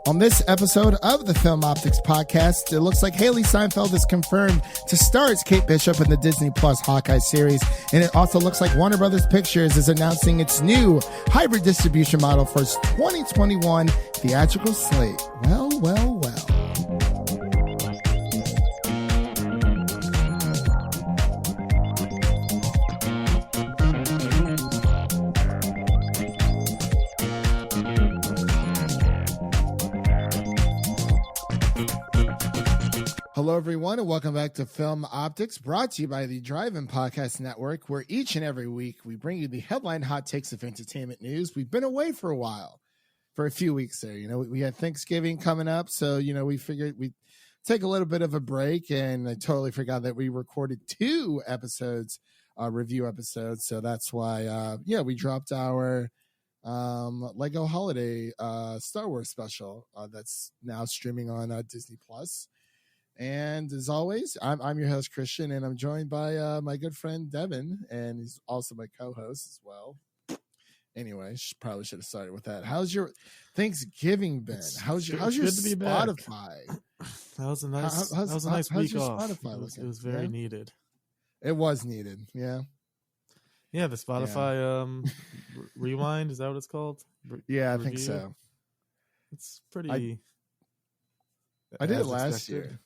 On this episode of the Film Optix Podcast, it looks like Haley Steinfeld is confirmed to star as Kate Bishop in the Disney Plus Hawkeye series, and it also looks like Warner Brothers Pictures is announcing its new hybrid distribution model for its 2021 theatrical slate. Well. Hello, everyone, and welcome back to Film Optix, brought to you by the Drive-In Podcast Network, where each and every week we bring you the headline hot takes of entertainment news. We've been away for a few weeks there. You know, we had Thanksgiving coming up, so, you know, we figured we'd take a little bit of a break, and I totally forgot that we recorded 2 episodes, review episodes, so that's why, we dropped our Lego Holiday Star Wars special that's now streaming on Disney Plus. And as always, I'm your host, Christian, and I'm joined by my good friend, Devin, and he's also my co-host as well. Anyway, probably should have started with that. How's your Thanksgiving been? How's your Spotify? That was a nice week off. It was very needed. It was needed, yeah. Yeah, the Spotify Rewind, is that what it's called? Yeah, I think so. It's pretty... I did it last year.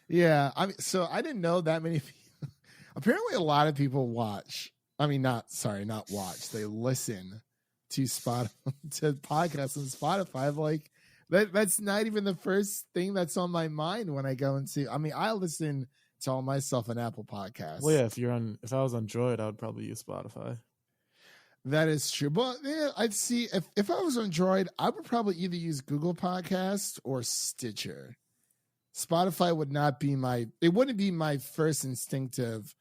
Yeah, so I didn't know that many people. Apparently, a lot of people watch. Not watch. They listen to to podcasts on Spotify. Like that's not even the first thing that's on my mind when I go into. I listen to all my stuff on Apple Podcasts. Well, yeah, if I was on Droid, I would probably use Spotify. That is true. But yeah, I'd see if I was on Droid, I would probably either use Google Podcasts or Stitcher. Spotify would not be it wouldn't be my first instinctive,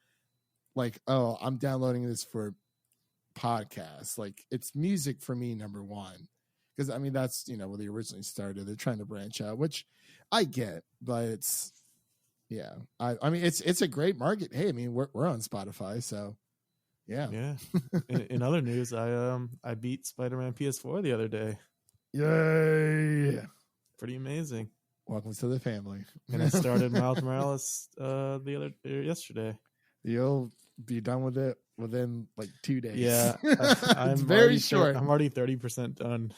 like, oh, I'm downloading this for podcasts. Like, it's music for me, number one. Because, that's, where they originally started. They're trying to branch out, which I get, but it's, yeah. It's a great market. Hey, we're on Spotify, so. Yeah. In other news, I beat Spider-Man PS4 the other day. Yay! Pretty amazing. Welcome to the family. And I started Miles Morales yesterday. You'll be done with it within like 2 days. Yeah, I'm very short. I'm already 30% done.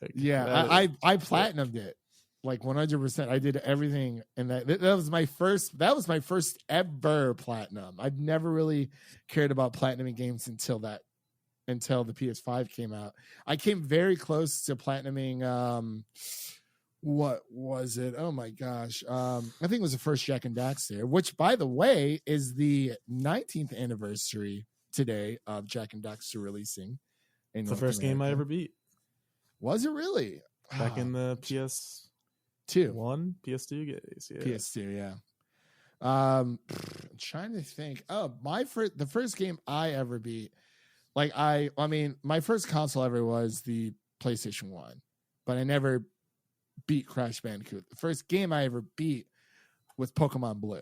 I platinumed it. Like 100%. I did everything, and that was my first ever platinum. I've never really cared about platinuming games until the PS5 came out. I came very close to platinuming what was it? Oh my gosh. I think it was the first Jack and Daxter, which, by the way, is the 19th anniversary today of Jack and Daxter releasing. It's the first game I ever beat. Was it really? Back in the PS2, PS2 days. Yeah. PS2, yeah. I'm trying to think. Oh, the first game I ever beat, like my first console ever was the PlayStation 1, but I never beat Crash Bandicoot. The first game I ever beat was Pokemon Blue.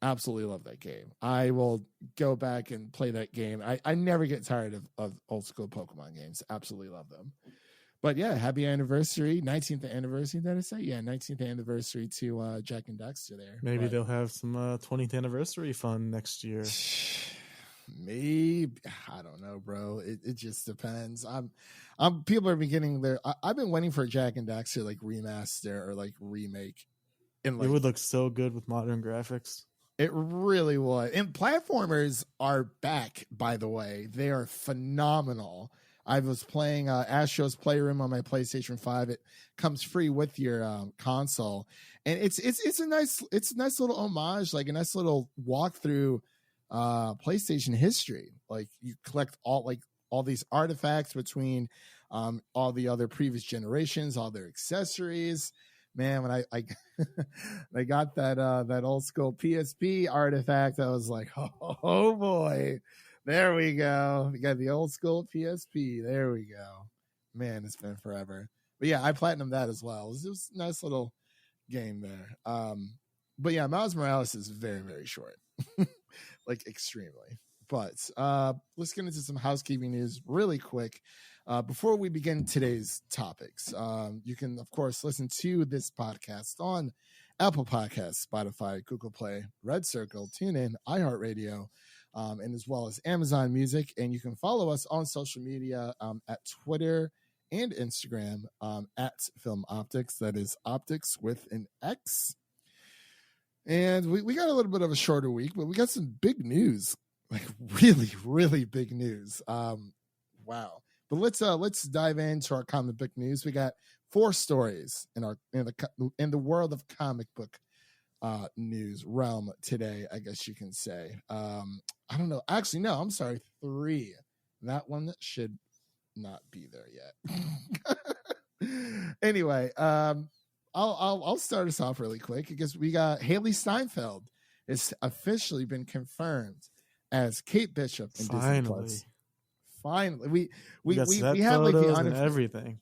Absolutely love that game. I will go back and play that game. I never get tired of old school Pokemon games. Absolutely love them. But yeah, happy anniversary, 19th anniversary. Did I say? Yeah, 19th anniversary to Jack and Daxter there. Maybe they'll have some 20th anniversary fun next year. Maybe. I don't know, bro. It just depends. People are beginning their. I've been waiting for a Jack and Daxter like remaster or like remake. It would look so good with modern graphics. It really would. And platformers are back, by the way. They are phenomenal. I was playing Astro's Playroom on my PlayStation 5. It comes free with your console, and it's a nice little homage, like a nice little walkthrough PlayStation history. Like, you collect all these artifacts between all the other previous generations, all their accessories. Man, when I got that old school PSP artifact, I was like, oh boy. There we go. We got the old school PSP. There we go. Man, it's been forever. But yeah, I platinumed that as well. It was just a nice little game there. But yeah, Miles Morales is very, very short. Like, extremely. But let's get into some housekeeping news really quick. Before we begin today's topics, you can, of course, listen to this podcast on Apple Podcasts, Spotify, Google Play, Red Circle, TuneIn, iHeartRadio, and as well as Amazon Music. And you can follow us on social media at Twitter and Instagram at Film Optix. That is Optics with an X. And we got a little bit of a shorter week, but we got some big news, like really, really big news. Wow. But let's dive into our comic book news. We got 4 stories in the world of comic book news realm today, I guess you can say. I don't know. Actually, no, I'm sorry, 3. That one should not be there yet. Anyway, I'll start us off really quick because we got Haley Steinfeld. It's officially been confirmed as Kate Bishop in Disney Plus. Finally, we had like the and everything.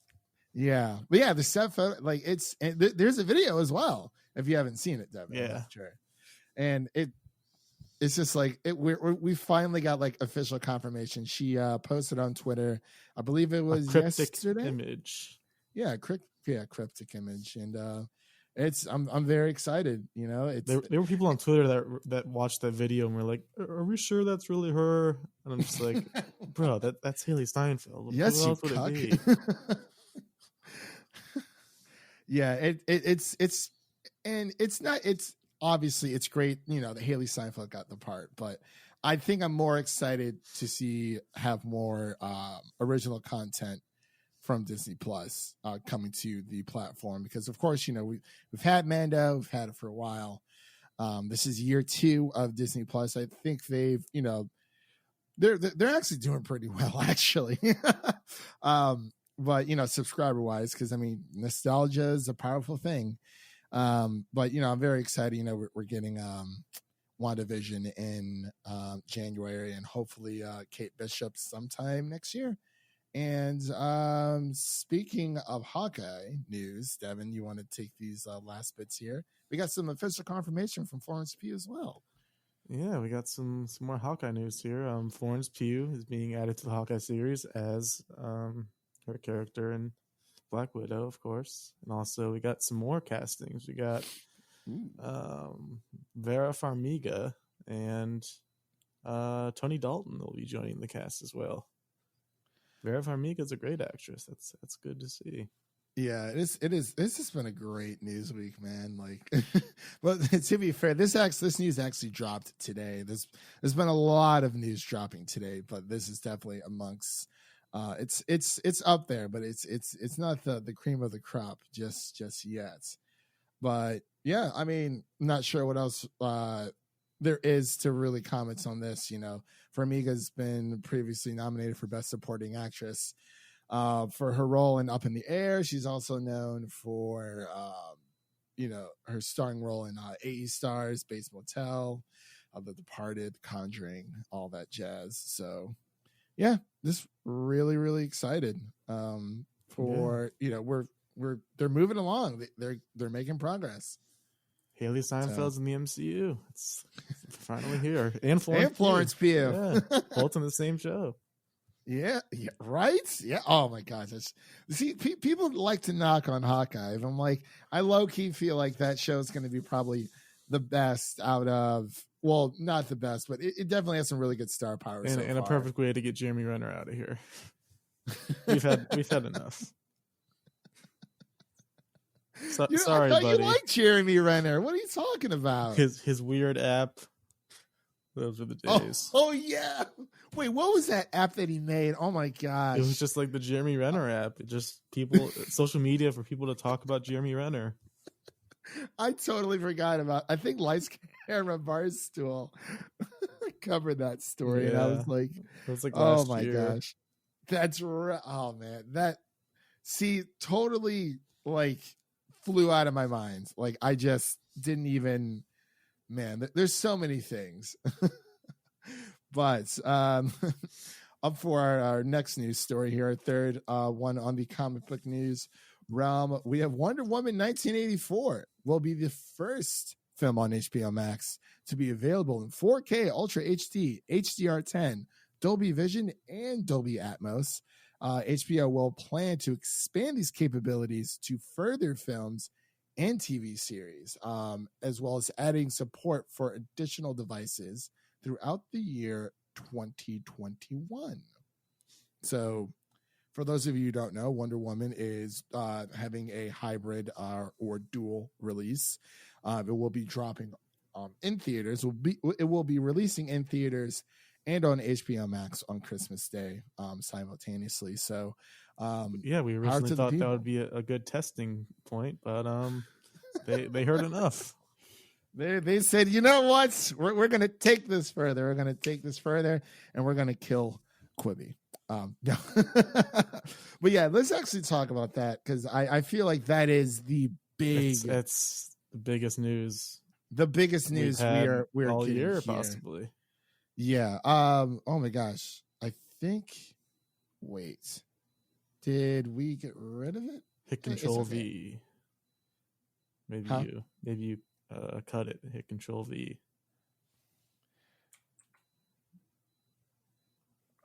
Yeah, but yeah, the set photo, like there's a video as well if you haven't seen it, Devin. Yeah, sure. And it's just like we finally got like official confirmation. She posted on Twitter, I believe it was yesterday. Image. Yeah, cryptic image, and I'm very excited. You know, there were people on Twitter that watched that video and were like, "Are we sure that's really her?" And I'm just like, "Bro, that's Haley Steinfeld. Yes, you cuck." Yeah, it's obviously it's great, you know, that Haley Steinfeld got the part, but I think I'm more excited to have more original content from Disney Plus coming to the platform, because of course, you know, we've had Mando, we've had it for a while. This is year 2 of Disney Plus. I think they've, you know, they're actually doing pretty well, actually. But you know, subscriber wise, because I mean, nostalgia is a powerful thing. But you know, I'm very excited. You know, we're getting WandaVision in January, and hopefully Kate Bishop sometime next year. And speaking of Hawkeye news, Devin, you want to take these last bits here? We got some official confirmation from Florence Pugh as well. Yeah, we got some more Hawkeye news here. Florence Pugh is being added to the Hawkeye series as her character in Black Widow, of course. And also we got some more castings. We got Vera Farmiga and Tony Dalton will be joining the cast as well. Vera Farmiga is a great actress. That's good to see. Yeah, it is. This has been a great news week, man. Like, but to be fair, this news actually dropped today. There's been a lot of news dropping today, but this is definitely amongst. It's up there, but it's not the cream of the crop just yet. But yeah, I mean, I'm not sure what else there is to really comment on this. You know, Farmiga's been previously nominated for Best Supporting Actress for her role in Up in the Air. She's also known for you know, her starring role in A.E. Stars, Bates Motel, The Departed, Conjuring, all that jazz. So yeah, just really excited for you know, they're moving along. They're making progress. Haley Steinfeld's in the MCU. It's finally here. And Florence Pugh. Yeah, both in the same show. Yeah, right? Yeah. Oh my gosh. See, people like to knock on Hawkeye. I'm like, I low-key feel like that show is going to be probably the best out of, well, not the best, but it definitely has some really good star power. And a perfect way to get Jeremy Renner out of here. We've had enough. Sorry, I thought buddy. You like Jeremy Renner. What are you talking about? His weird app. Those were the days. Oh yeah. Wait, what was that app that he made? Oh my gosh. It was just like the Jeremy Renner app. It just social media for people to talk about Jeremy Renner. I totally forgot about. I think Lights Camera Barstool covered that story, and I was like, oh my gosh, that's right. Oh man, totally like flew out of my mind. Like I just didn't even. Man, there's so many things. But up for our next news story here, our third one on the comic book news realm, we have Wonder Woman 1984 will be the first film on HBO Max to be available in 4K, Ultra HD, HDR10, Dolby Vision, and Dolby Atmos. HBO will plan to expand these capabilities to further films and TV series, as well as adding support for additional devices throughout the year 2021. So, for those of you who don't know, Wonder Woman is having a hybrid or dual release. It will be dropping in theaters. It will be releasing in theaters and on HBO Max on Christmas Day simultaneously. So, yeah, we originally thought that would be a good testing point, but they heard enough. They said, you know what? We're going to take this further. We're going to take this further, and we're going to kill Quibi. No. But yeah, let's actually talk about that, because I feel like that is the that's the biggest news. The biggest news we're all getting year, here. possibly. Yeah. Oh my gosh. I think. Wait. Did we get rid of it? Hit Control V. Maybe you cut it. Hit Control V.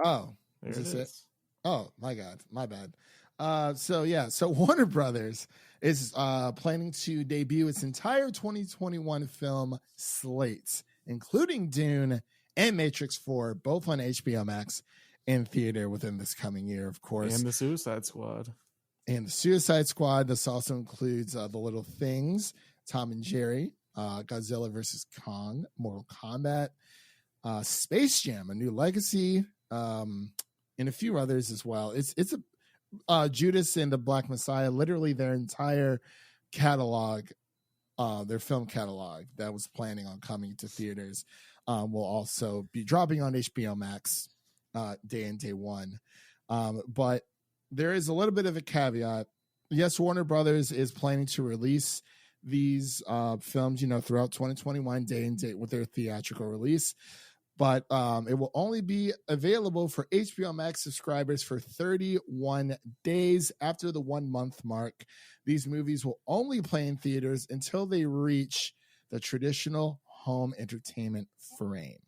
Oh, there is this it it? is. Oh my God, my bad. So Warner Brothers is planning to debut its entire 2021 film slate, including Dune and Matrix 4, both on HBO Max and theater within this coming year, of course. And the Suicide Squad. This also includes The Little Things, Tom and Jerry, Godzilla vs. Kong, Mortal Kombat, Space Jam: A New Legacy, and a few others as well. It's a Judas and the Black Messiah, literally their entire catalog, their film catalog that was planning on coming to theaters, will also be dropping on HBO Max day one. But there is a little bit of a caveat. Yes, Warner Brothers is planning to release these films, throughout 2021 day and date with their theatrical release. But it will only be available for HBO Max subscribers for 31 days after the 1 month mark. These movies will only play in theaters until they reach the traditional home entertainment frame.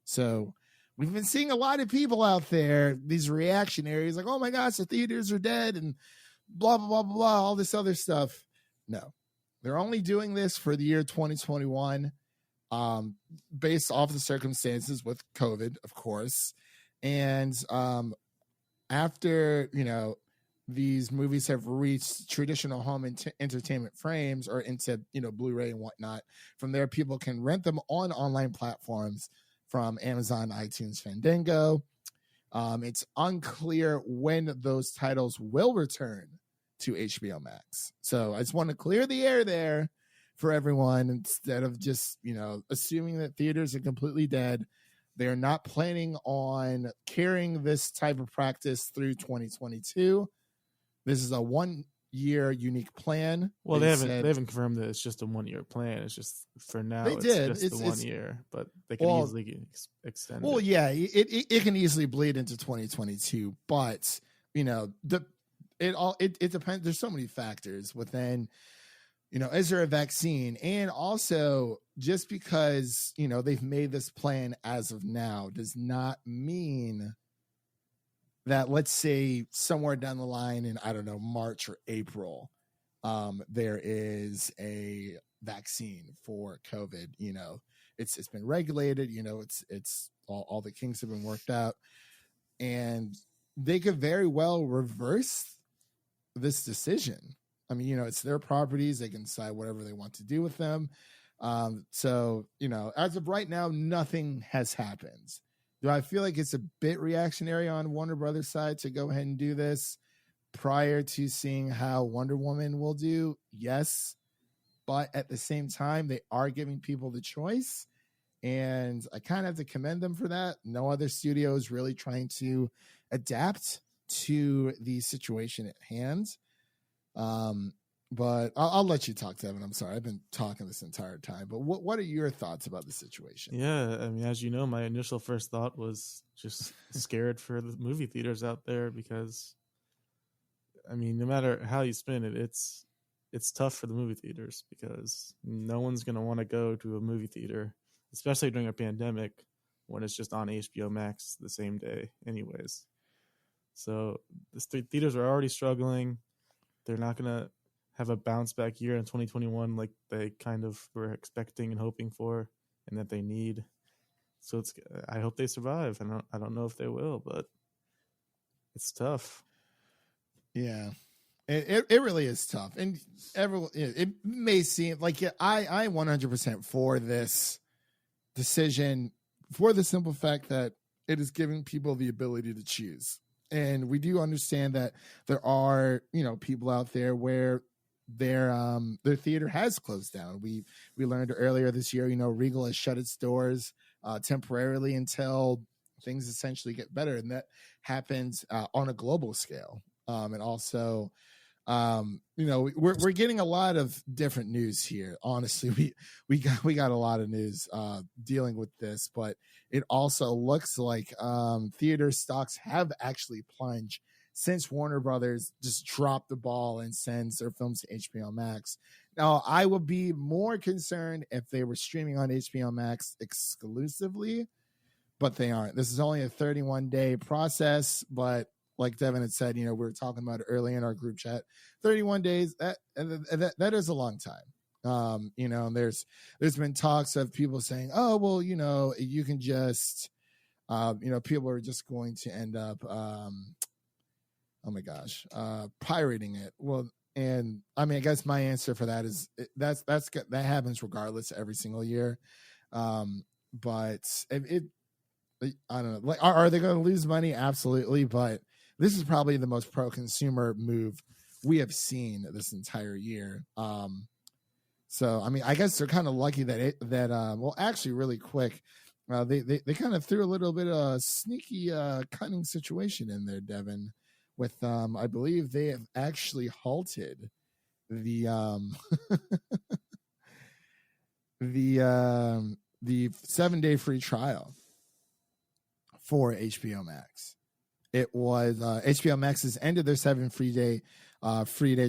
So we've been seeing a lot of people out there, these reactionaries, like, oh my gosh, the theaters are dead and blah, blah, blah, blah, all this other stuff. No, they're only doing this for the year 2021. Based off the circumstances with COVID, of course. And after, these movies have reached traditional home entertainment frames or into, Blu-ray and whatnot, from there, people can rent them on online platforms from Amazon, iTunes, Fandango. It's unclear when those titles will return to HBO Max. So I just want to clear the air there for everyone, instead of just, assuming that theaters are completely dead. They're not planning on carrying this type of practice through 2022. This is a 1 year unique plan. Well, they haven't confirmed that it's just a 1 year plan. It's just for now. It's just the 1 year, but they can easily extend. Well, yeah, it can easily bleed into 2022, but it depends. There's so many factors within. Is there a vaccine? And also, just because, they've made this plan as of now does not mean that, let's say, somewhere down the line in, I don't know, March or April, there is a vaccine for COVID. It's been regulated, it's all the kinks have been worked out, and they could very well reverse this decision. I mean, it's their properties. They can decide whatever they want to do with them. So, as of right now, nothing has happened. Do I feel like it's a bit reactionary on Warner Brothers' side to go ahead and do this prior to seeing how Wonder Woman will do? Yes. But at the same time, they are giving people the choice. And I kind of have to commend them for that. No other studio is really trying to adapt to the situation at hand. But I'll let you talk, Devin. I'm sorry, I've been talking this entire time. But what are your thoughts about the situation? Yeah, I mean, as you know, my initial first thought was just scared for the movie theaters out there, because, I mean, no matter how you spin it, it's tough for the movie theaters, because no one's going to want to go to a movie theater, especially during a pandemic, when it's just on HBO Max the same day anyways. So the theaters are already struggling. They're not going to have a bounce back year in 2021 like they kind of were expecting and hoping for and that they need. So I hope they survive. I don't know if they will, but it's tough. Yeah. It really is tough. And it may seem like I 100% for this decision for the simple fact that it is giving people the ability to choose. And we do understand that there are, people out there where their theater has closed down. We learned earlier this year, Regal has shut its doors temporarily until things essentially get better. And that happens on a global scale. And also, we're getting a lot of different news here. Honestly, we got a lot of news dealing with this, but it also looks like theater stocks have actually plunged since Warner Brothers just dropped the ball and sends their films to HBO Max. Now, I would be more concerned if they were streaming on HBO Max exclusively, but they aren't. This is only a 31-day process, but like Devin had said, we were talking about it earlier in our group chat. 31 days, that is a long time. And there's been talks of people saying, oh, well, you can just, people are just going to end up, pirating it. Well, and I mean, I guess my answer for that is that happens regardless every single year. But I don't know. Like, are they going to lose money? Absolutely, but this is probably the most pro-consumer move we have seen this entire year. So, I mean, I guess they're kind of lucky well, actually, really quick, they kind of threw a little bit of a sneaky cunning situation in there, Devin, with I believe they have actually halted the the 7-day free trial for HBO Max. It was HBO Max has ended their 7 free day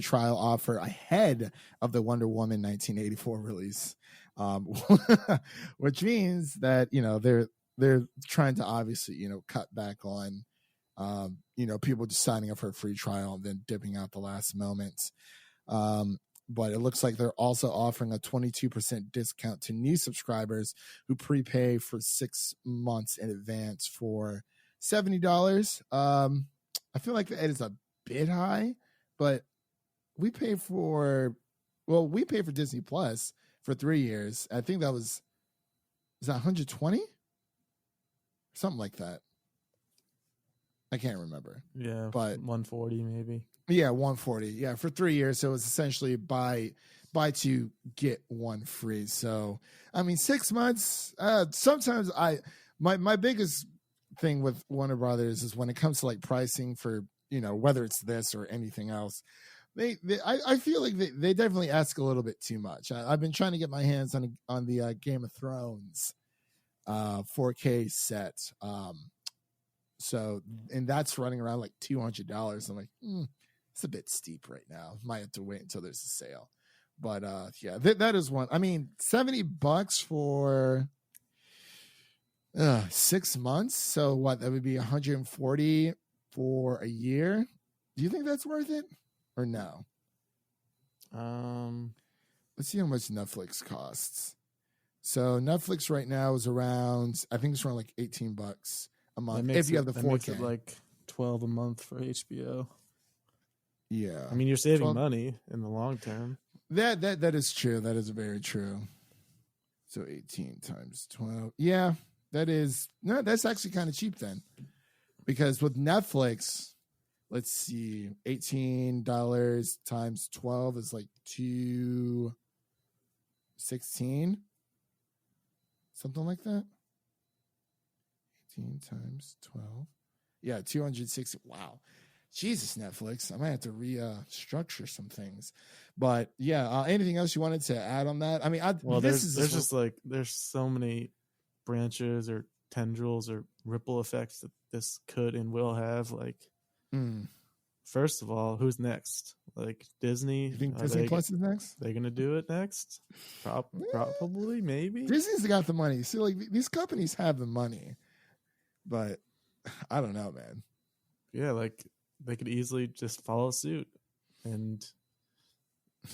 trial offer ahead of the Wonder Woman 1984 release, which means that they're trying to obviously cut back on people just signing up for a free trial and then dipping out the last moment. But it looks like they're also offering a 22% discount to new subscribers who prepay for 6 months in advance for $70. I feel like it is a bit high, but we pay for Disney Plus for 3 years. I think is that 120? Something like that. I can't remember. Yeah, but 140 maybe. Yeah, 140. Yeah, for 3 years. So it's essentially buy 2 get 1 free. So I mean, 6 months. Sometimes my biggest thing with Warner Brothers is when it comes to like pricing for whether it's this or anything else, I feel like they definitely ask a little bit too much. I've been trying to get my hands on the Game of Thrones 4K set. So and that's running around like $200. I'm like, it's a bit steep right now. Might have to wait until there's a sale. But yeah, that is one. I mean, $70 for 6 months. So what? That would be $140 for a year. Do you think that's worth it or no? Let's see how much Netflix costs. So Netflix right now is around, I think it's around like $18 a month if you have the 4K. Makes it like $12 a month for HBO. Yeah, I mean, you're saving money in the long term. That is true. That is very true. So 18 times 12. Yeah, that's actually kind of cheap then, because with Netflix, let's see, $18 times 12 is like $216, something like that. 18 times 12. Yeah, 260. Wow. Jesus, Netflix. I might have to restructure some things. But yeah, anything else you wanted to add on that? I mean, there's so many branches or tendrils or ripple effects that this could and will have. Like, first of all, who's next? Like Disney. You think Disney Plus is next? They're gonna do it next? Probably, maybe. Disney's got the money. See, like these companies have the money, but I don't know, man. yeah, like they could easily just follow suit and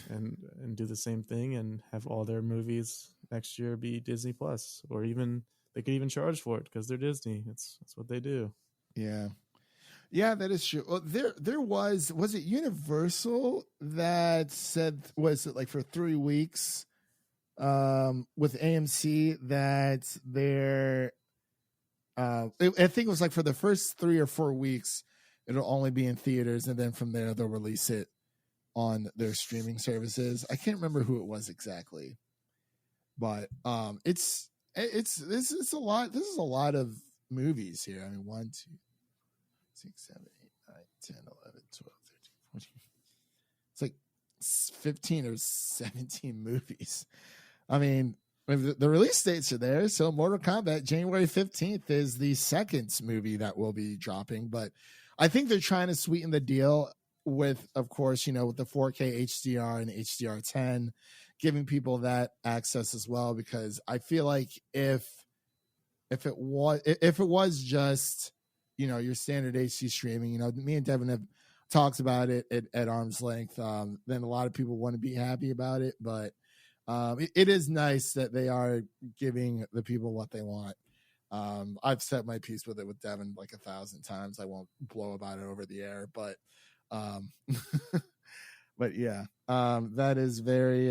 and do the same thing and have all their movies next year be Disney Plus, or even they could even charge for it because they're Disney. That's what they do. Yeah. Yeah, that is true. Well, there was it Universal that said, was it like for 3 weeks with AMC that they're I think it was like for the first 3 or 4 weeks it'll only be in theaters, and then from there they'll release it on their streaming services. I can't remember who it was exactly, but it's this is a lot. This is a lot of movies here. I mean, 1, 2, 6, 7, 8, 9, 10, 11, 12, 13, 14. It's like 15 or 17 movies. I mean, the release dates are there. So Mortal Kombat, January 15th is the second movie that will be dropping. But I think they're trying to sweeten the deal with, of course, with the 4K HDR and HDR10, giving people that access as well. Because I feel like if it was just, your standard HD streaming, me and Devin have talked about it at arm's length, then a lot of people wouldn't be happy about it. But it is nice that they are giving the people what they want. I've said my piece with it with Devin like 1,000 times. I won't blow about it over the air, but but yeah, that is very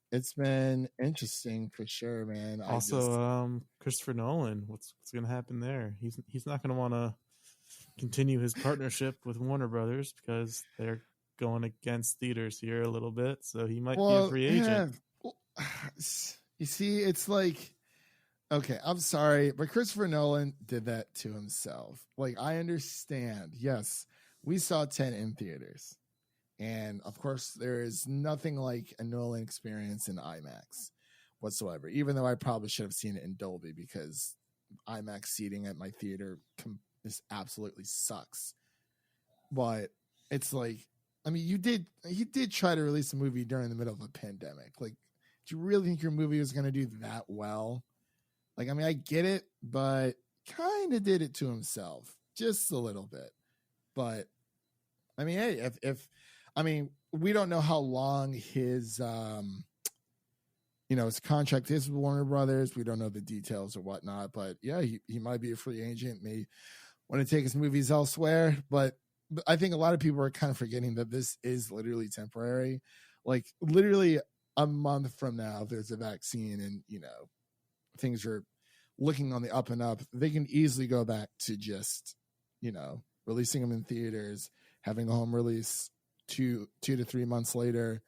it's been interesting for sure, man. Also, Christopher Nolan, what's going to happen there? He's not going to want to continue his partnership with Warner Brothers because they're going against theaters here a little bit, so he might be a free agent. Yeah. You see, it's like, okay, I'm sorry, but Christopher Nolan did that to himself. Like, I understand. Yes, we saw 10 in theaters. And of course, there is nothing like a Nolan experience in IMAX whatsoever, even though I probably should have seen it in Dolby because IMAX seating at my theater just absolutely sucks. But it's like, I mean, you did try to release a movie during the middle of a pandemic. Like, do you really think your movie was going to do that well? Like, I mean, I get it, but kind of did it to himself just a little bit. But I mean, hey, if I mean, we don't know how long his his contract is with Warner Brothers. We don't know the details or whatnot, but yeah, he might be a free agent, may want to take his movies elsewhere. But I think a lot of people are kind of forgetting that this is literally temporary. Like, literally a month from now, if there's a vaccine and, things are looking on the up and up, they can easily go back to just, releasing them in theaters, having a home release 2 to 3 months later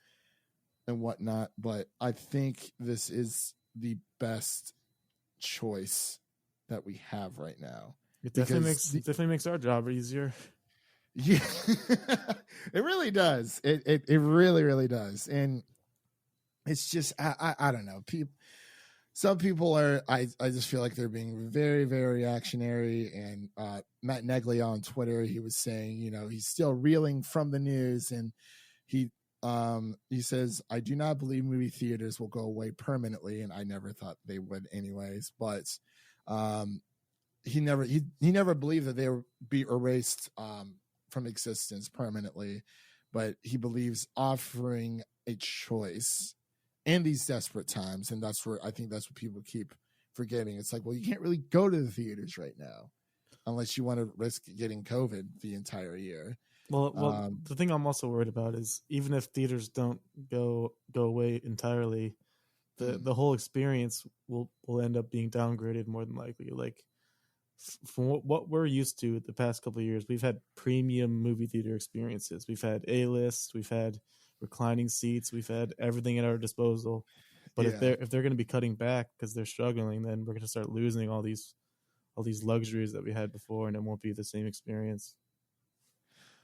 and whatnot. But I think this is the best choice that we have right now. It definitely makes our job easier. Yeah, it really does. It really, really does. And it's just, I don't know. Some people are, I just feel like they're being very, very reactionary. And Matt Neglia on Twitter, he was saying, he's still reeling from the news. And he says, I do not believe movie theaters will go away permanently. And I never thought they would anyways. But he never believed that they would be erased from existence permanently. But he believes offering a choice in these desperate times, and that's what people keep forgetting. It's like, well, you can't really go to the theaters right now unless you want to risk getting COVID the entire year. Well, the thing I'm also worried about is even if theaters don't go away entirely, the whole experience will end up being downgraded more than likely. Like, from what we're used to the past couple of years, we've had premium movie theater experiences. We've had A-list, we've had reclining seats, we've had everything at our disposal. But if they're going to be cutting back because they're struggling, then we're going to start losing all these luxuries that we had before, and it won't be the same experience.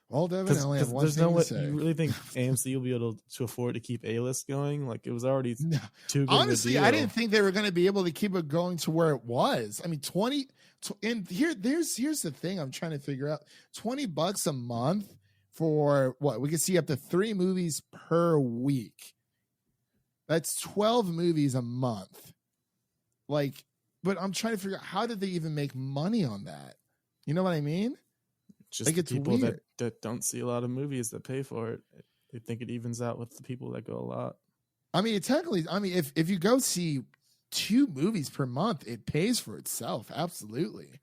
Well, Devin, I only have one thing to say. You really think AMC will be able to afford to keep A-list going? Like, it was already too good. Honestly, I didn't think they were going to be able to keep it going to where it was. I mean, and here's the thing I'm trying to figure out. $20 a month for what? We can see up to 3 movies per week. That's 12 movies a month. Like, but I'm trying to figure out, how did they even make money on that? You know what I mean? just Like, the it's people weird. that don't see a lot of movies that pay for it. They think it evens out with the people that go a lot. I mean, technically, I mean, if you go see 2 movies per month, it pays for itself. Absolutely.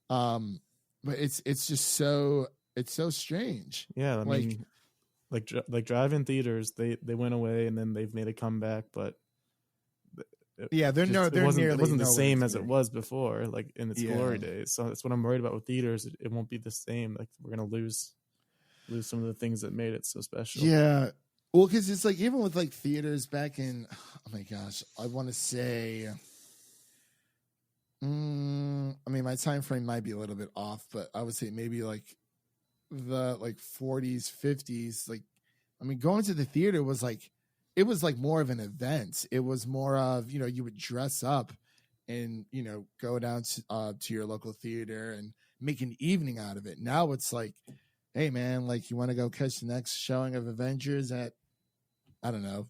But it's just so strange. Yeah, I mean, like drive-in theaters, they went away and then they've made a comeback, but yeah, it wasn't the same as near. it was before, like in its glory Yeah. days. So that's what I'm worried about with theaters. It won't be the same. Like we're gonna lose some of the things that made it so special. Yeah. Well, because it's like even with like theaters back in, oh my gosh, I want to say, I mean, my time frame might be a little bit off, but I would say maybe like the 40s, 50s. Like, I mean, going to the theater was like, it was like more of an event. It was more of, you would dress up and, go down to your local theater and make an evening out of it. Now it's like, hey man, like you want to go catch the next showing of Avengers at, I don't know,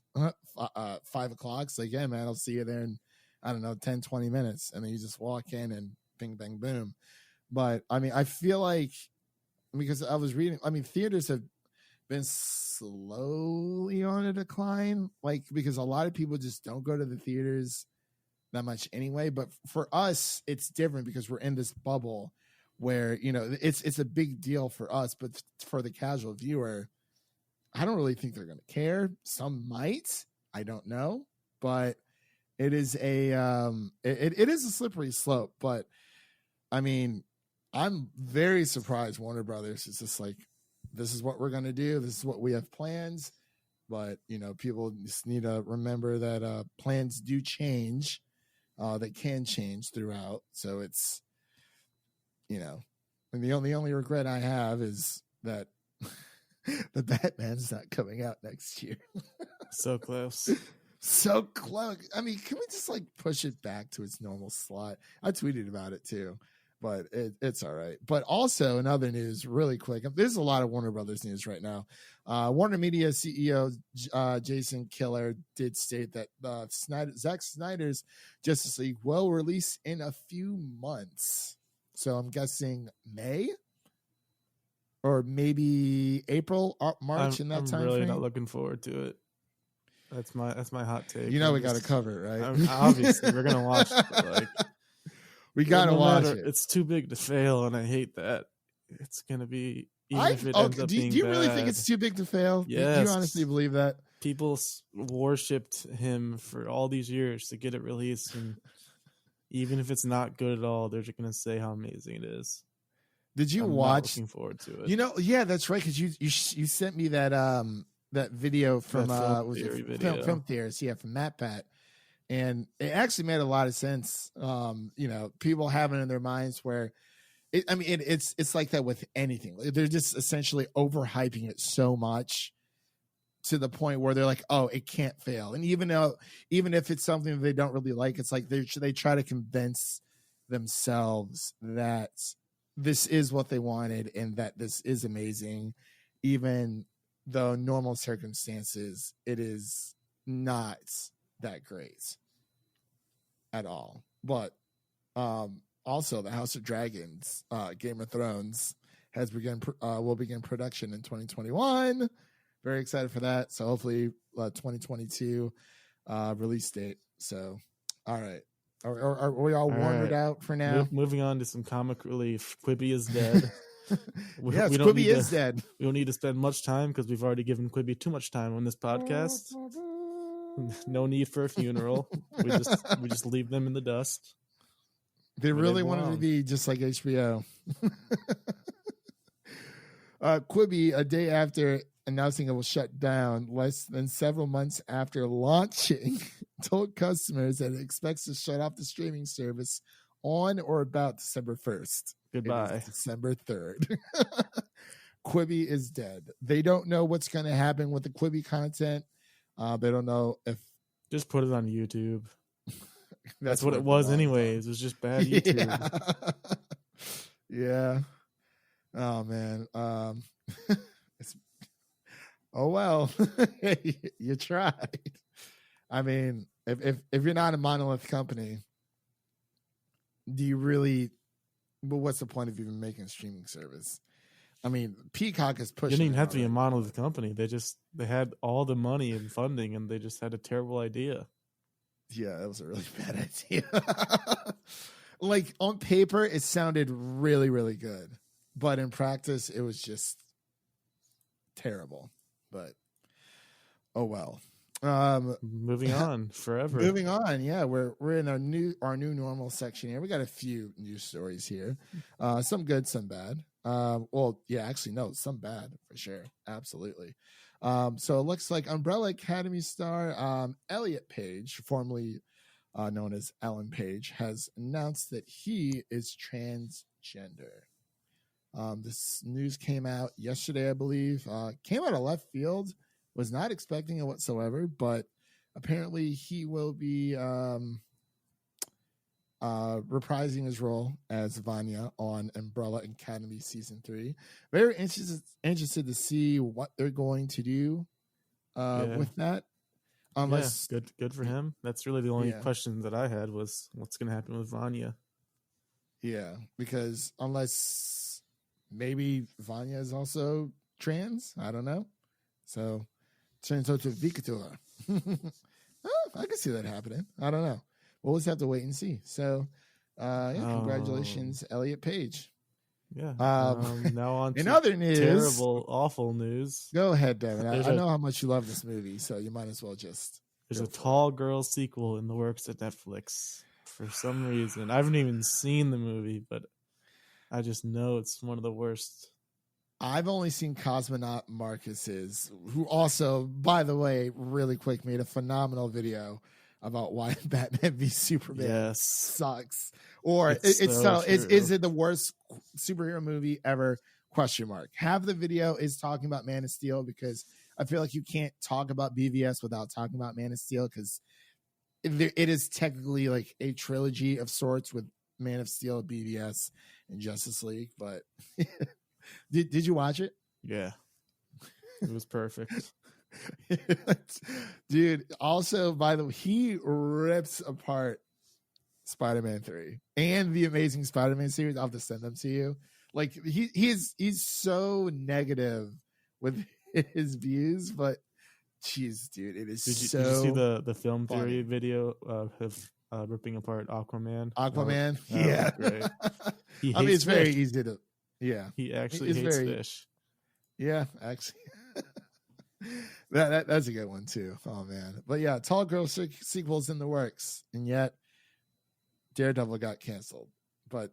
5 o'clock. It's like, yeah, man, I'll see you there in, I don't know, 10, 20 minutes. And then you just walk in and bing, bang, boom. But I mean, I feel like, because I was reading, I mean, theaters have been slowly on a decline, like, because a lot of people just don't go to the theaters that much anyway. But for us, it's different because we're in this bubble where, it's a big deal for us, but for the casual viewer, I don't really think they're going to care. Some might, I don't know, but it is it is a slippery slope. But I mean, I'm very surprised Warner Brothers is just like, this is what we're going to do. This is what we have plans. But, people just need to remember that plans do change. They can change throughout. So it's, and the only regret I have is that the Batman's not coming out next year. So close. So close. I mean, can we just like push it back to its normal slot? I tweeted about it too, but it's all right. But also in other news, really quick, there's a lot of Warner Brothers news right now. Warner Media CEO Jason Kilar did state that Zack Snyder's Justice League will release in a few months. So I'm guessing May or maybe April, March in that time. I'm really frame. not looking forward to it. That's my hot take. We got to cover it, right? Obviously, we're gonna watch it. But like, we got to watch it. It's too big to fail, and I hate that. It's gonna be. Do you really think it's too big to fail? Yes. Do you honestly believe that? People worshipped him for all these years to get it released, and even if it's not good at all, they're just gonna say how amazing it is. Did you I'm watch? Not looking forward to it. Yeah, that's right. Because you sent me that that video from Film Theories, from MatPat, and it actually made a lot of sense. People have it in their minds where, it's like that with anything. They're just essentially overhyping it so much to the point where they're like, oh, it can't fail. And even if it's something that they don't really like, it's like they try to convince themselves that this is what they wanted and that this is amazing, even though normal circumstances, it is not that great at all. But also, the House of Dragons, Game of Thrones, will begin production in 2021. Very excited for that. So hopefully 2022 release date. So, all right. Are we all warmed out for now? Moving on to some comic relief. Quibi is dead. Yes, Quibi is dead. We don't need to spend much time because we've already given Quibi too much time on this podcast. No need for a funeral. We just leave them in the dust. They really wanted to be just like HBO. Quibi, a day after announcing it will shut down, less than several months after launching, told customers that it expects to shut off the streaming service on or about December 1st. Goodbye. December 3rd. Quibi is dead. They don't know what's going to happen with the Quibi content. They don't know if... Just put it on YouTube. That's what it was anyways. It was just bad YouTube. Yeah. Oh, man. Oh, well. You tried. I mean, if you're not a monolith company, do you really... But what's the point of even making a streaming service? I mean, Peacock is You pushing. didn't even it have to be a already. monolith company. They had all the money and funding, and they just had a terrible idea. Yeah, that was a really bad idea. Like on paper, it sounded really, really good, but in practice, it was just terrible. But oh well. Moving on forever. Moving on, yeah, we're in our new normal section here. We got a few news stories here, some good, some bad. Well, yeah, actually, no, some bad for sure, absolutely. So it looks like Umbrella Academy star Elliot Page, formerly known as Ellen Page, has announced that he is transgender. This news came out yesterday, I believe. Came out of left field. Was not expecting it whatsoever, but apparently he will be reprising his role as Vanya on Umbrella Academy Season 3. Very interested to see what they're going to do with that. Unless good for him. That's really the only question that I had was what's going to happen with Vanya. Yeah, because unless maybe Vanya is also trans, I don't know. So turns out to Victor. I can see that happening. I don't know. We'll just have to wait and see. So, congratulations, Elliot Page. Yeah. Now on in to other news, terrible, awful news. Go ahead, Devin. I know how much you love this movie, so you might as well just. There's a Tall Girl sequel in the works at Netflix for some reason. I haven't even seen the movie, but I just know it's one of the worst. I've only seen Cosmonaut Marcus's, who also, by the way, really quick, made a phenomenal video about why Batman v Superman sucks. Or is it the worst superhero movie ever? ? Half the video is talking about Man of Steel, because I feel like you can't talk about BVS without talking about Man of Steel, because it is technically like a trilogy of sorts with Man of Steel, BVS, and Justice League. But did you watch it? Yeah, it was perfect. Dude, also, by the way, he rips apart Spider-Man 3 and the Amazing Spider-Man series. I'll have to send them to you. Like he's so negative with his views, but jeez, dude, it is did you see the film theory video of ripping apart Aquaman? Yeah. Great. I mean, it's very easy to. Yeah, he actually hates fish. Yeah, actually. That's a good one too. Oh man, but yeah, Tall Girl sequels in the works, and yet Daredevil got canceled. But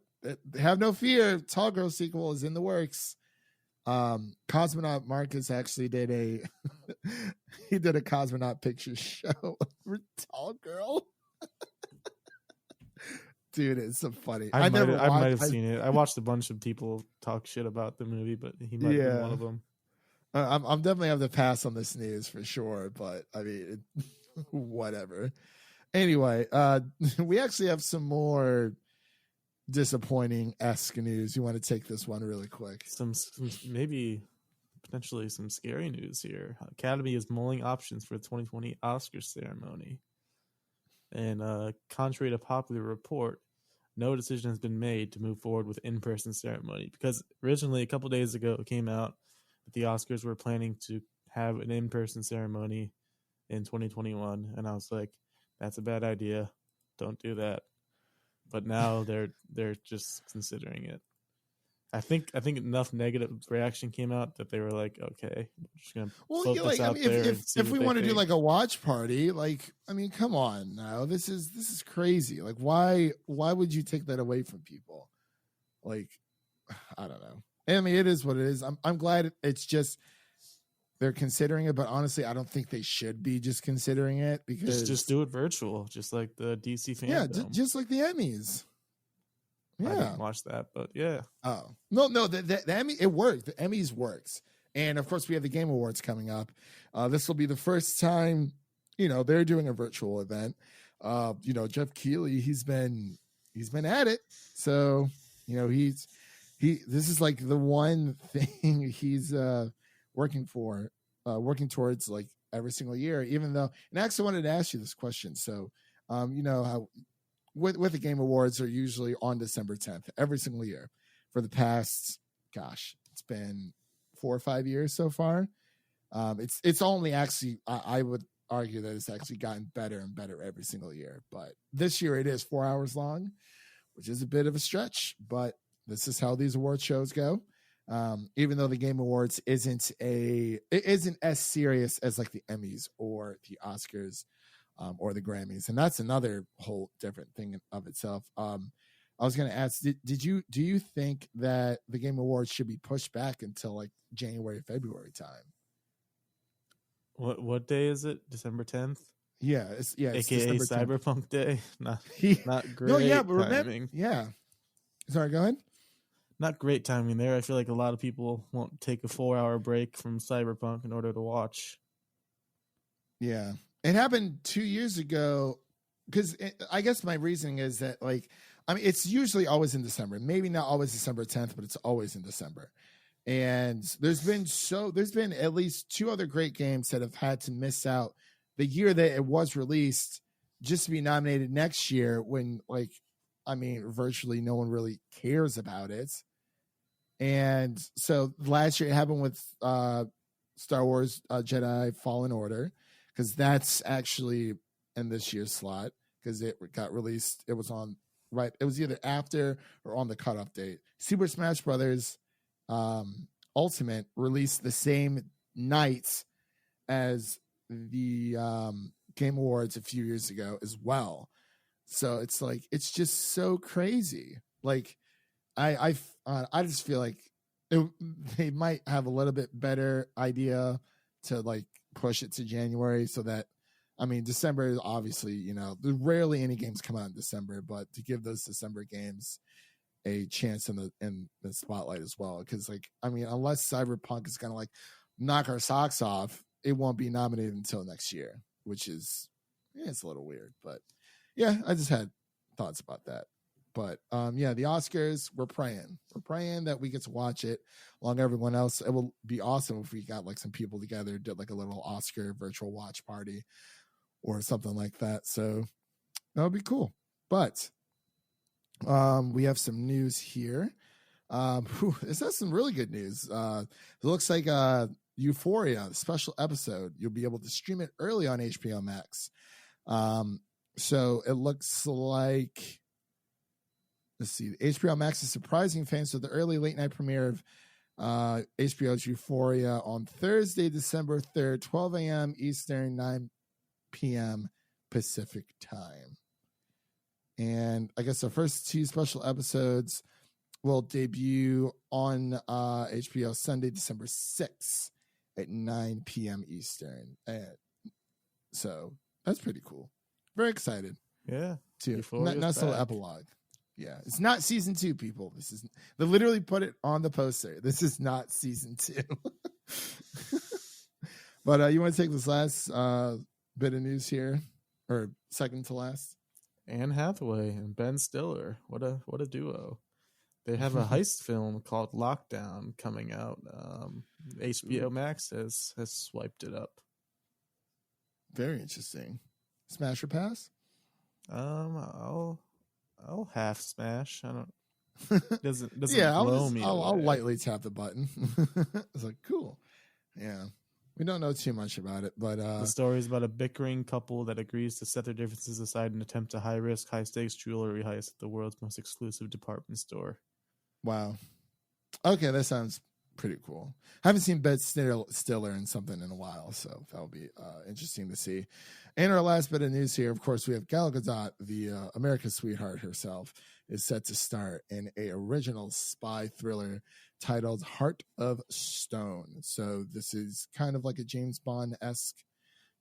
have no fear, Tall Girl sequel is in the works. Cosmonaut Marcus actually did a Cosmonaut picture show for Tall Girl. Dude, it's so funny. I might have seen it. I watched a bunch of people talk shit about the movie, but he might have been one of them. I'm definitely have to pass on this news for sure, but I mean, whatever. Anyway, we actually have some more disappointing-esque news. You want to take this one really quick? Some maybe potentially some scary news here. Academy is mulling options for the 2020 Oscars ceremony. And contrary to popular report, no decision has been made to move forward with in-person ceremony, because originally a couple days ago it came out that the Oscars were planning to have an in-person ceremony in 2021, and I was like, that's a bad idea. Don't do that. But now they're just considering it. I think enough negative reaction came out that they were like, okay, we're just gonna float this out there. If we want to do like a watch party, like, I mean, come on now, this is crazy. Like, why would you take that away from people? Like, I don't know. I mean, it is what it is. I'm glad it's just they're considering it, but honestly, I don't think they should be just considering it, because just do it virtual, just like the DC fandom. Yeah, just like the Emmys. Yeah, I didn't watch that, but yeah. Oh no, the Emmy, it worked. The Emmys works, and of course we have the Game Awards coming up. This will be the first time, they're doing a virtual event. Jeff Keighley, he's been at it, so this is like the one thing he's working towards like every single year. Even though, and I actually wanted to ask you this question. So, how. With the Game Awards are usually on December 10th every single year for the past, It's been 4 or 5 years so far. It's only actually, I would argue that it's actually gotten better and better every single year. But this year it is 4 hours long, which is a bit of a stretch, but this is how these award shows go. Even though the Game Awards isn't as serious as like the Emmys or the Oscars or the Grammys, and that's another whole different thing of itself. I was going to ask, do you think that the Game Awards should be pushed back until like January, February time? What day is it? December 10th? Yeah, it's AKA December 10th. Cyberpunk Day. Not great. No, yeah, but timing. Yeah. Sorry, go ahead. Not great timing there. I feel like a lot of people won't take a 4-hour break from Cyberpunk in order to watch. Yeah, it happened 2 years ago. Because I guess my reasoning is that, like, I mean, it's usually always in December. Maybe not always December 10th, but it's always in December. And there's been at least 2 other great games that have had to miss out the year that it was released just to be nominated next year when, like, I mean, virtually no one really cares about it. And so last year it happened with Star Wars Jedi Fallen Order, because that's actually in this year's slot because it got released. It was either after or on the cutoff date. Super Smash Brothers Ultimate released the same night as the Game Awards a few years ago as well. So it's like, it's just so crazy. Like I just feel like they might have a little bit better idea to like push it to January, so that, I mean, December is obviously, there's rarely any games come out in December, but to give those December games a chance in the spotlight as well. Because, like, I mean, unless Cyberpunk is gonna like knock our socks off, it won't be nominated until next year, which is, it's a little weird. But yeah, I just had thoughts about that. But yeah, the Oscars, we're praying that we get to watch it along everyone else. It will be awesome if we got like some people together, did like a little Oscar virtual watch party or something like that. So that would be cool. But we have some news here. This has some really good news. It looks like Euphoria, the special episode, you'll be able to stream it early on HBO Max. So it looks like, let's see, HBO Max is surprising fans with the early late night premiere of HBO's Euphoria on Thursday, December 3rd, 12 a.m. Eastern, 9 p.m. Pacific time. And I guess the first 2 special episodes will debut on HBO Sunday, December 6th at 9 p.m. Eastern. So that's pretty cool. Very excited. Yeah. Too. Not so epilogue. Yeah. It's not season 2, people. They literally put it on the poster. This is not season 2. But you want to take this last bit of news here, or second to last? Anne Hathaway and Ben Stiller. What a duo. They have a heist film called Lockdown coming out. HBO Max has swiped it up. Very interesting. Smash or pass? I'll half smash. I don't. Doesn't yeah, blow me. I'll lightly tap the button. It's like, cool. Yeah. We don't know too much about it, but the story is about a bickering couple that agrees to set their differences aside and attempt a high-risk, high-stakes jewelry heist at the world's most exclusive department store. Wow. Okay, that sounds pretty cool. I haven't seen Ben Stiller in something in a while, so that'll be interesting to see. And our last bit of news here, of course, we have Gal Gadot, the America's sweetheart herself, is set to star in a original spy thriller titled Heart of Stone. So this is kind of like a James Bond-esque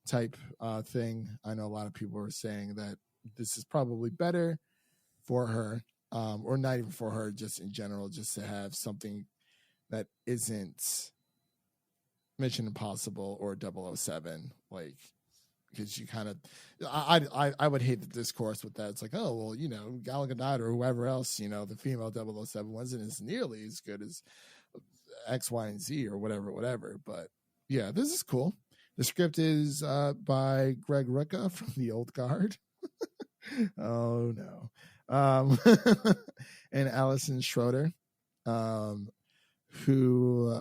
type thing. I know a lot of people are saying that this is probably better for her, or not even for her, just in general, just to have something that isn't Mission Impossible or 007, like, because you kind of, I would hate the discourse with that. It's like, oh, well, Gal Gadot or whoever else, the female 007 wasn't as nearly as good as X, Y, and Z or whatever. But yeah, this is cool. The script is by Greg Rucka from The Old Guard. Oh no. And Alison Schroeder, who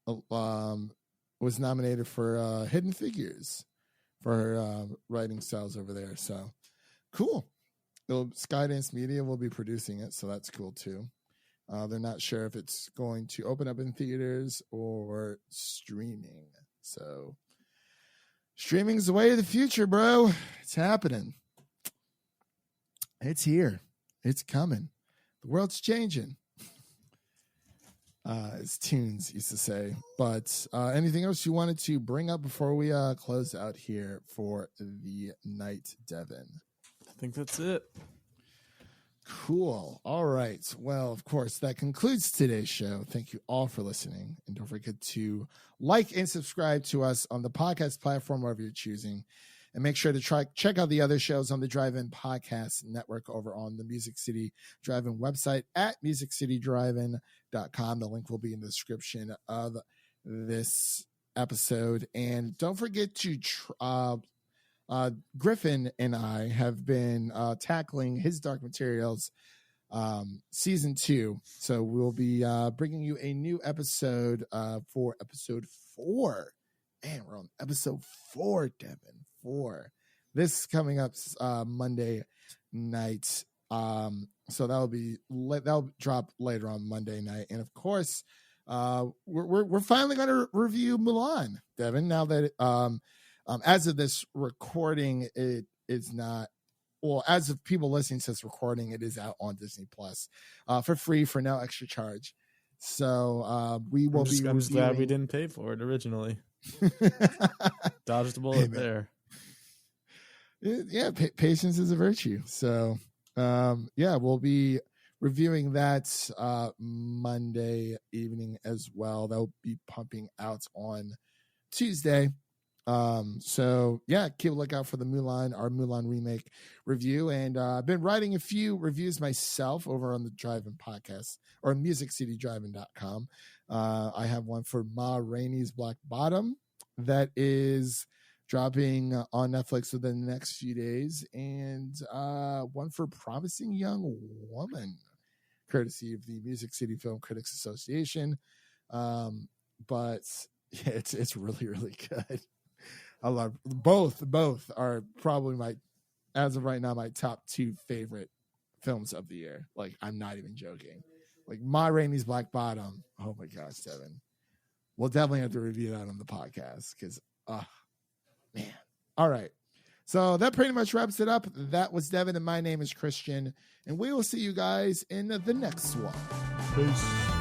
was nominated for Hidden Figures for her writing styles over there. So cool. Skydance Media will be producing it, so that's cool too. They're not sure if it's going to open up in theaters or streaming. So streaming's the way of the future, bro. It's happening. It's here. It's coming. The world's changing. As Tunes used to say. But anything else you wanted to bring up before we close out here for the night, Devin? I think that's it. Cool. All right. Well, of course, that concludes today's show. Thank you all for listening. And don't forget to like and subscribe to us on the podcast platform, wherever you're choosing. And make sure to check out the other shows on the Drive-In Podcast Network over on the Music City Drive-In website at musiccitydrivein.com. The link will be in the description of this episode. And don't forget to Griffin and I have been tackling his Dark Materials season 2. So we'll be bringing you a new episode for episode 4. Man, we're on episode 4, Devin. 4. This is coming up Monday night. So that'll drop later on Monday night. And of course, we're finally going to review Mulan, Devin. Now that as of this recording, it is not. Well, as of people listening to this recording, it is out on Disney Plus for free for no extra charge. So we will be. I'm just glad we didn't pay for it originally. Dodged the bullet there. Yeah, patience is a virtue. So we'll be reviewing that Monday evening as well. That'll be pumping out on Tuesday. So keep a lookout for our Mulan remake review. And I've been writing a few reviews myself over on the Drive-In Podcast or musiccitydrivein.com. I have one for Ma Rainey's Black Bottom that is dropping on Netflix within the next few days, and one for Promising Young Woman, courtesy of the Music City Film Critics Association. But it's really, really good. I love both are probably as of right now, my top 2 favorite films of the year. Like, I'm not even joking. Like, Ma Rainey's Black Bottom. Oh my gosh, Devin. We'll definitely have to review that on the podcast because, man. All right. So that pretty much wraps it up. That was Devin, and my name is Christian, and we will see you guys in the next one. Peace.